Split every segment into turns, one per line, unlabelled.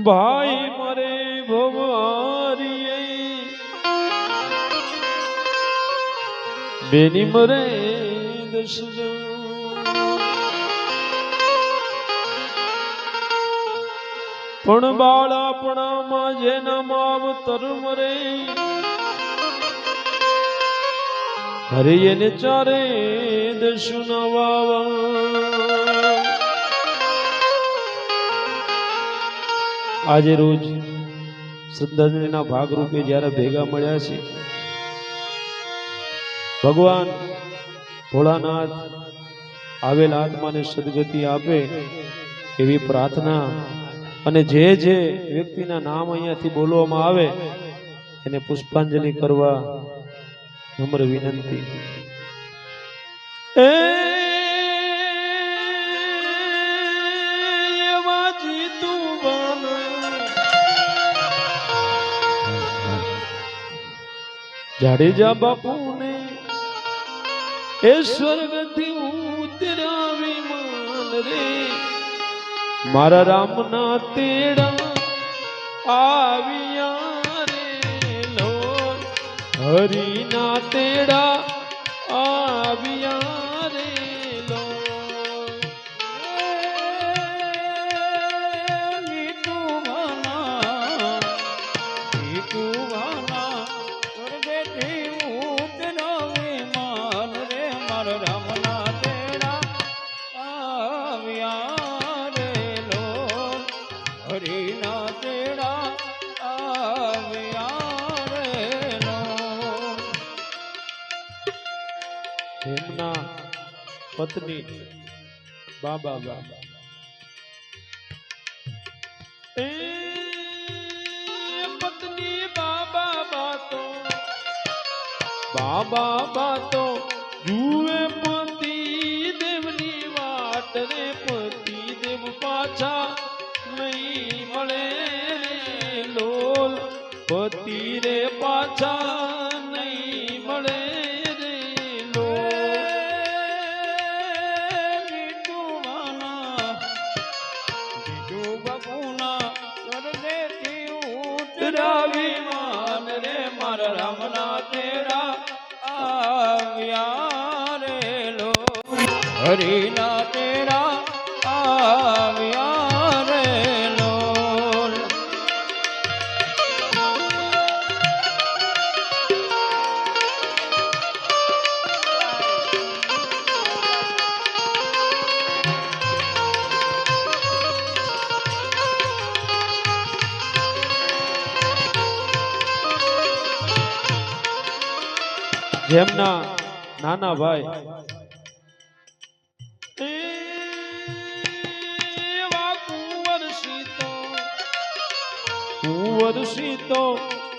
ભાઈ મરે ભવારીએ બેની મરે દસ પણ બાળપણામાં જેના માવતર મરે હરે એને ચારે દસુના વાવા આજે રોજ શ્રદ્ધાંજલિના ભાગરૂપે જ્યારે ભેગા મળ્યા છે ભગવાન ભોળાનાથ આવેલ આત્માને સદગતિ આપે એવી પ્રાર્થના અને જે જે વ્યક્તિના નામ અહીંયાથી બોલવામાં આવે એને પુષ્પાંજલિ કરવા નમ્ર વિનંતી. જાડેજા બાપુને એ સ્વર્ગથી ઉતર્યા વિમાન રે મારા રામના તેડા આવ્યા રે લો હરિના તેડા આવ્યા રે લો એમના પત્ની બાબા પત્ની બાબા બાતો જુએ પતિ દેવની વાટ રે પતિ દેવ પાછા નહીં મળે લોલ પતિ રે પાછા નહીં મળે વિમાન રે મારા રામના તેડા આવ્યા રે લો હરિના તેડા આવ્યા રે લો જેમના નાના ભાઈ કુંવરસી તો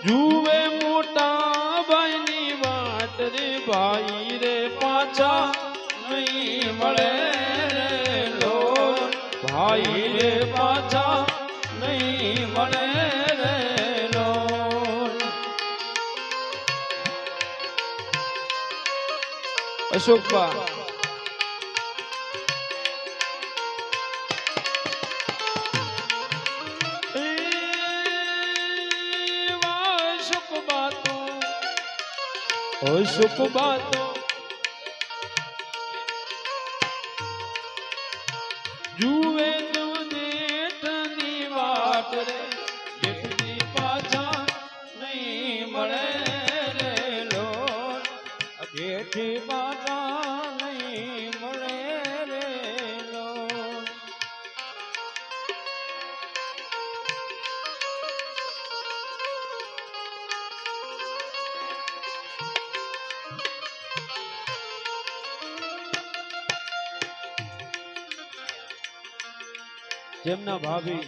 જુએ મોટા ભાઈની વાટ રે ભાઈ રે પાછા નહીં મળે રે લો ભાઈ રે પાછા નહીં મળે રે લો અશોકબા અશોકબા તો જુએ તો જેઠની વાટ રે જેઠની પાછા નહીં મળે રે લો જેઠી પાછા નહીં મળે રે લો જેમના ભાભી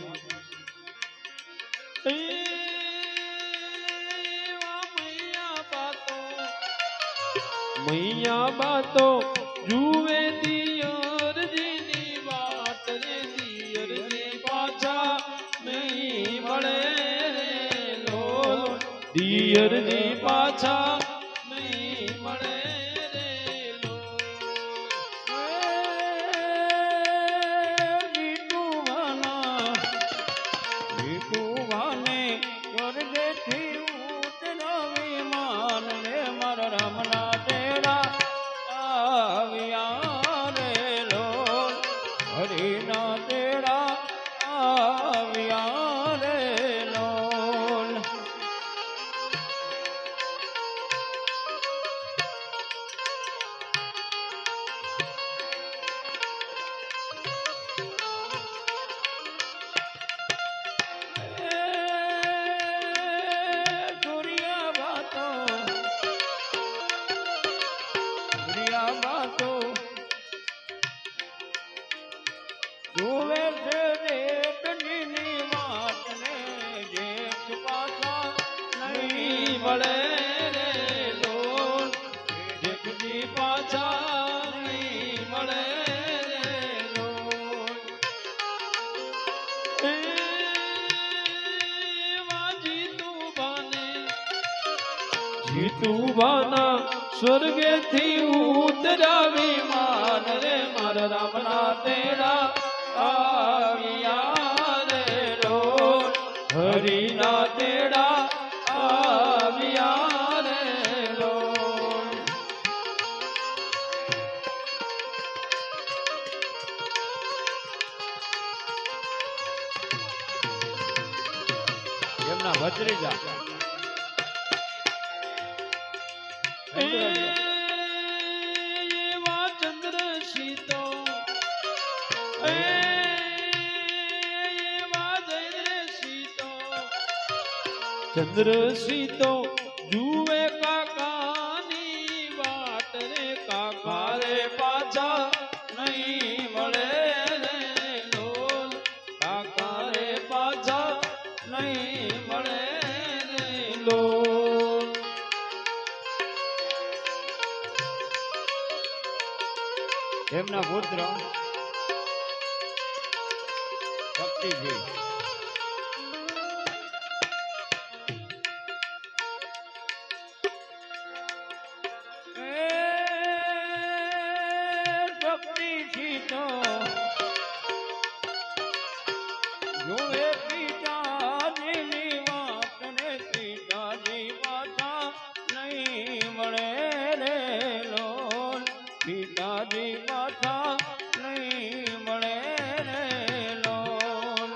મૈયા બાતો જુએ દિયરજીની વાટ રે દિયરજી પાછા નહીં મળે રે લોલ દિયરજી પાછા નહીં મળે રે લોલ થી ઉતરા વિમાન રે મારા રામના તેડા આવ્યા રે લોલ હરિના તેડા આવ્યા રે લોલ જોવે છે જેઠની વાતને જેઠ પાછા નહીં મળે રે લોલ જેઠજી પાછા નહીં મળે રે લોલ જીતું બાના સ્વર્ગેથી ઉતરા વિમાન રે મારા રામના તેડા આવ્યા રે લોલ હરિના તેડા આવ્યા રે લોલ એમના ભત્રીજા એવા ચંદ્રશીતો ચંદ્રશીતો જુએ કાકાની વાટ રે કાકા રે પાછા નહીં મળે રે લોલ કાકા રે પાછા નહીં મળે રે લોલ એમના પુત્ર ભક્તિજી જોવે પિતાજીની વાત ને પિતાજી પાછા નહીં મળે રે લોલ પિતાજી પાછા નહીં મળે રે લોલ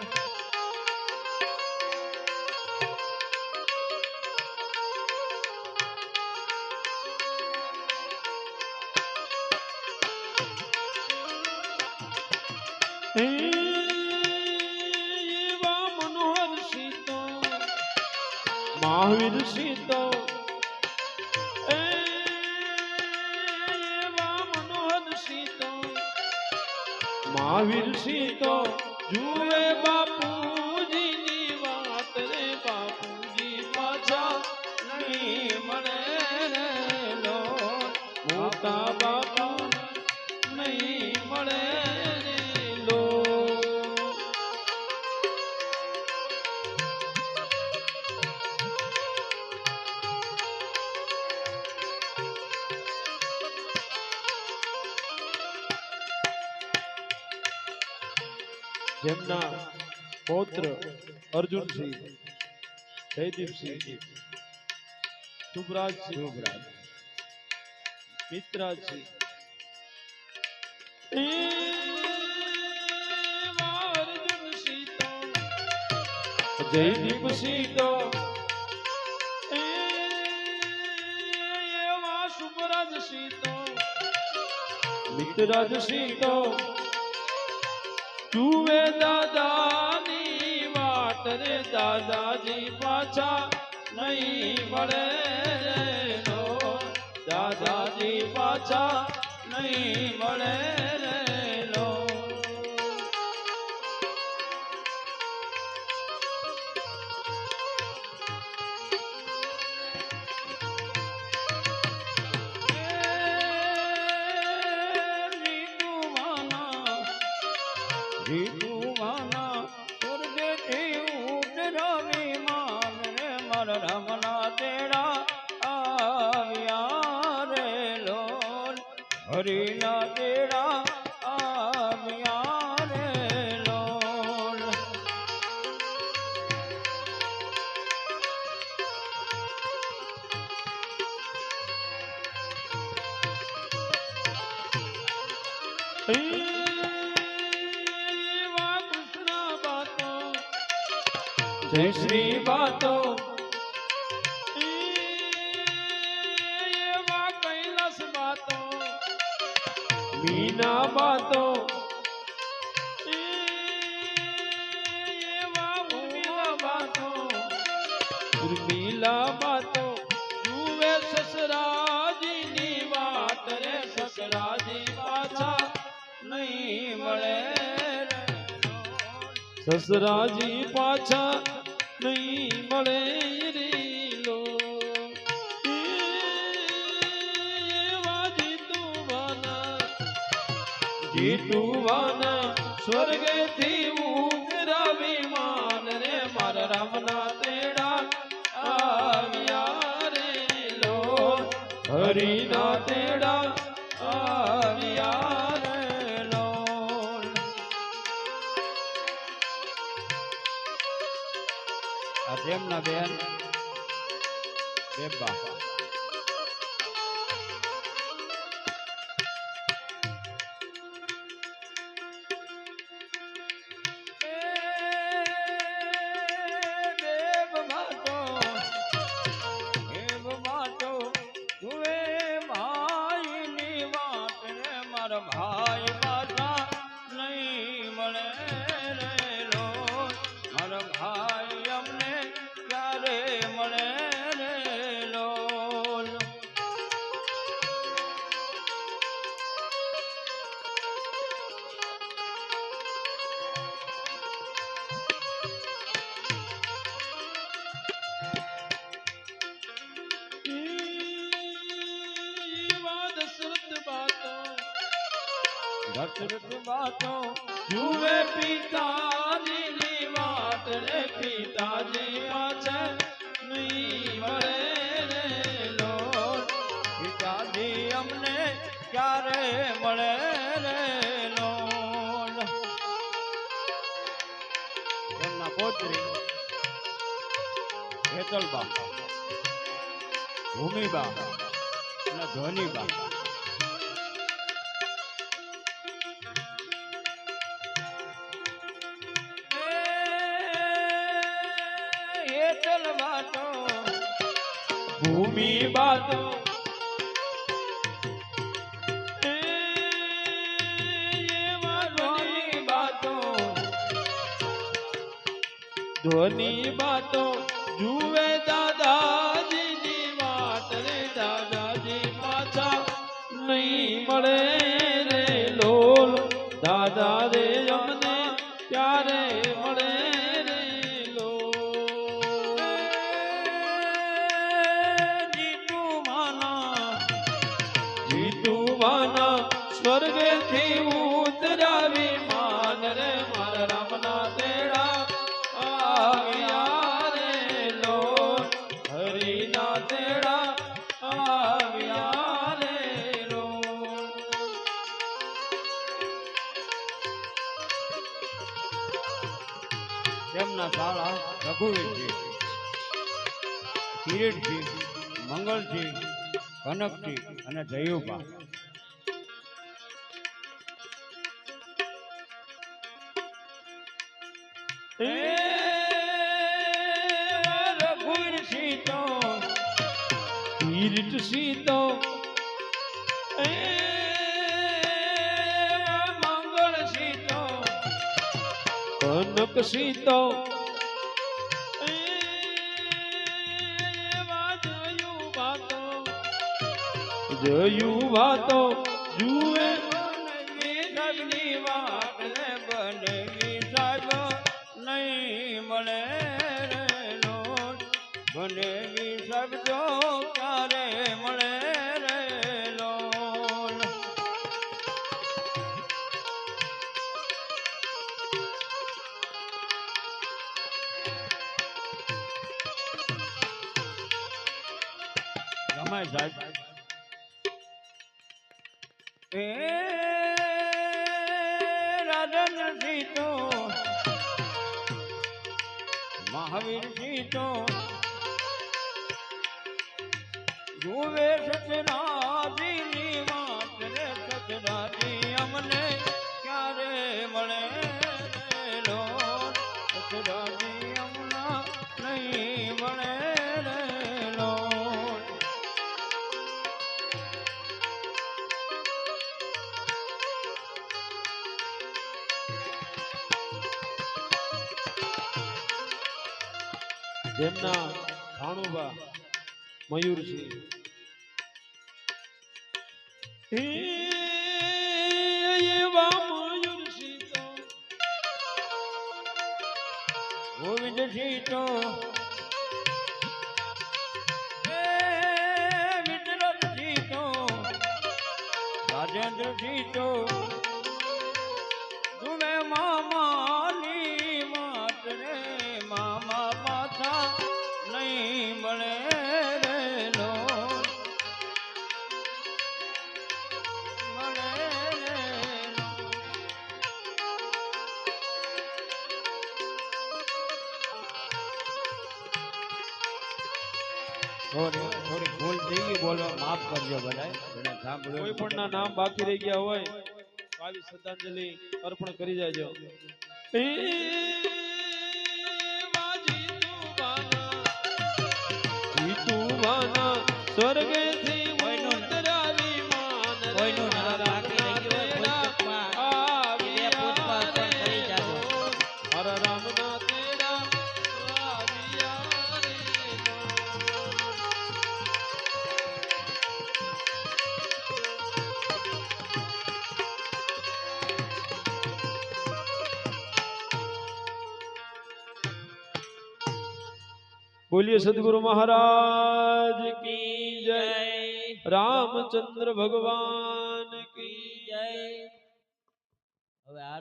મહાવીર સીતો એવા મનોહર સીતો મહાવીર સીતો જુએ બાપુજીની વાત રે બાપુજી પાછા નહીં મળે રે લોલ મોટા બાપા નહીં મળે રે લોલ જેમના પૌત્ર અર્જુનસિંહ જયદીપસિંહ શુભરાજસિંહ મિત્રાજસિંહ જયદીપસિંહ તો એવા શુભરાજસિંહ તો મિત્રાજસિંહ તો જુએ દાદાની વાટ રે દાદાજી પાછા નહીં મળે રે લોલ દાદાજી પાછા નહીં મળે રે લોલ રામના તેડા આવ્યા રે લોલ હરિના તેડા આવ્યા રે લોલ જય શ્રી બાતો કૈલાસ બાતો મીના બાતો ઉર્મિલા બાતો જુએ સસરાજીની વાત રે સસરાજી પાછા નહીં મળે સસરાજી પાછા નહીં મળે રીલો એવા જીતુવાના સ્વર્ગેથી ઉતરા વિમાન રે મારા રામના તેડા આવ્યા રે લો હરિના તેડા આવ્યા રે લો
આ તેમના બેન બેબા
ભાઈ પાછા નહીં મળે રે લો મારા ભાઈ અમને ક્યારે મળે રે લો દશરથ બાતો જુએ પિતાજીની વાત રે પિતાજી પાછા નહીં મળે રે લો પિતાજી અમને ક્યારે મળે રે લો
તેમના પૌત્રી હેતલબા ભૂમિબા અને ધ્વનિબા
ભૂમિ બાતો ધ્વનિ બાતો જુએ દાદાજીની વાત રે દાદાજી પાછા નહીં મળે રે લોલ દાદા રે અમને ક્યારે મળે રે લો જીતુવાના સ્વર્ગથી ઉતર્યા વિમાન રે મારા રામના તેડા આવ્યા રે લો હરિના તેડા આવ્યા રે લો
તેમના શાળા રઘુવીરજી કિરીટજી મંગળજી કનકજી અને જયુબા
રઘુવીર સીતો કિરીટ સીતો મંગળ સીતો કનક સીતો જયુબા તો જુએ સબની વાત ને બનવી સાહેબ નહીં મળે રે લોટ બનેવી સાહેબ જો ક્યારે મળે રે લોટ
રમાય સાહેબ
રાજેન્દ્ર સીતો મહાવીર સીતો જુએ સચરાજીની વાત રે સચરાજી અમને જેમના ભાણુભા મયુરસિંહ હે એવા મયુરસિંહ તો
ગોવિંદસિંહ તો હે વિઠ્ઠલસિંહ તો રાજેન્દ્રસિંહ તો તુમે મામાની વાત રે મામા પાછા નહીં મળે રે લો મળે રે લો. થોડી ભૂલ થઈ ગઈ બોલવા માફ કરજો બધાય જેને સાંભળ્યું
કોઈ પણ ના નામ બાકી રહી ગયા હોય તો આવી શ્રદ્ધાંજલિ અર્પણ કરી જાજો હે જીતુવાના સ્વર્ગેથી ઉતરાવી માન રે
કોઈનું નામ બાકી રહી ગયું હોય કોઈ ચૂકમાં બે પુષ્પ અર્પણ કરી જાજો.
હર રામના તેરા આવ્યા રે બોलिए सदगुरु महाराज की जय रामचंद्र भगवान की
જય. હવે આ